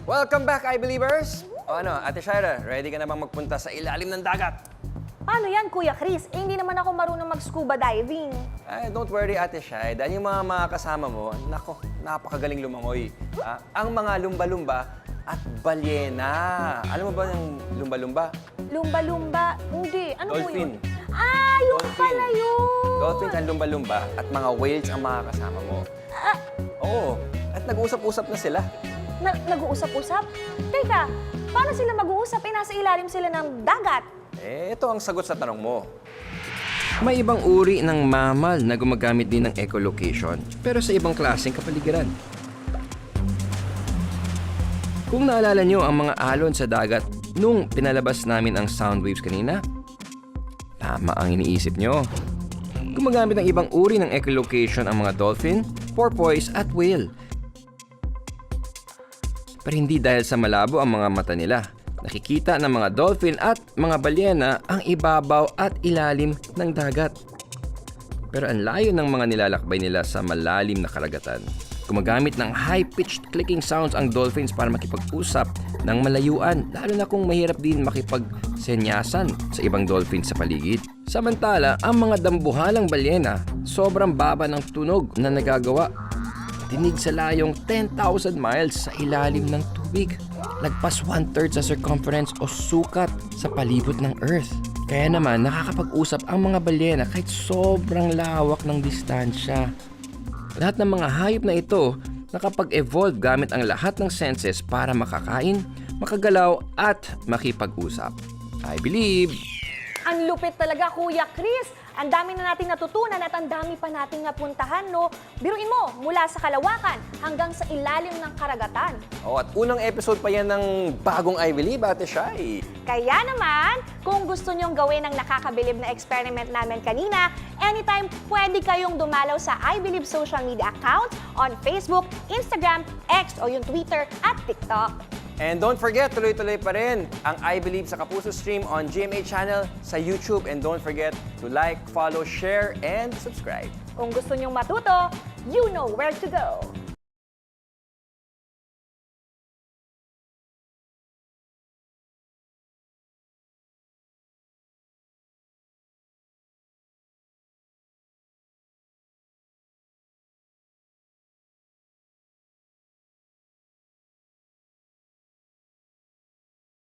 Welcome back, I-Believers! O ano, Ate Shaira, ready ka na bang magpunta sa ilalim ng dagat? Paano yan, Kuya Chris? Eh, hindi naman ako marunong mag-scuba diving. Ay, don't worry, Ate Shai. Dahil yung mga kasama mo, nako, napakagaling lumangoy. Ang mga lumba-lumba at balyena. Alam mo ba yung lumba-lumba? Lumba-lumba? Hindi. Ano po Dolphin. yun? Ah, yung pala yun! Dolphins ang lumba-lumba at mga whales ang mga kasama mo. Oo, at nag-usap-usap na sila. Nag-uusap-usap? Teka, paano sila mag-uusap? Eh, nasa ilalim sila ng dagat. Ito ang sagot sa tanong mo. May ibang uri ng mammal na gumagamit din ng echolocation, pero sa ibang klaseng kapaligiran. Kung naalala nyo ang mga alon sa dagat nung pinalabas namin ang sound waves kanina, tama ang iniisip nyo. Gumagamit ng ibang uri ng echolocation ang mga dolphin, porpoise at whale. Pero hindi dahil sa malabo ang mga mata nila. Nakikita ng mga dolphin at mga balyena ang ibabaw at ilalim ng dagat. Pero ang layo ng mga nilalakbay nila sa malalim na karagatan. Gumagamit ng high-pitched clicking sounds ang dolphins para makipag-usap ng malayuan, lalo na kung mahirap din makipagsenyasan sa ibang dolphins sa paligid. Samantala, ang mga dambuhalang balyena, sobrang baba ng tunog na nagagawa. Dinig sa layong 10,000 miles sa ilalim ng tubig. Lagpas 1/3 sa circumference o sukat sa palibot ng Earth. Kaya naman nakakapag-usap ang mga balyena kahit sobrang lawak ng distansya. Lahat ng mga hayop na ito nakapag-evolve gamit ang lahat ng senses para makakain, makagalaw at makipag-usap. I believe! Ang lupit talaga, Kuya Chris. Ang dami na nating natutunan at ang dami pa nating napuntahan, no? Biruin mo, mula sa kalawakan hanggang sa ilalim ng karagatan. At unang episode pa yan ng bagong I Believe, Ate Shai. Kaya naman, kung gusto nyong gawin ang nakakabilib na experiment namin kanina, anytime pwede kayong dumalaw sa I Believe social media account on Facebook, Instagram, X o yung Twitter at TikTok. And don't forget, tuloy-tuloy pa rin ang I Believe sa Kapuso stream on GMA channel sa YouTube. And don't forget to like, follow, share, and subscribe. Kung gusto nyong matuto, you know where to go.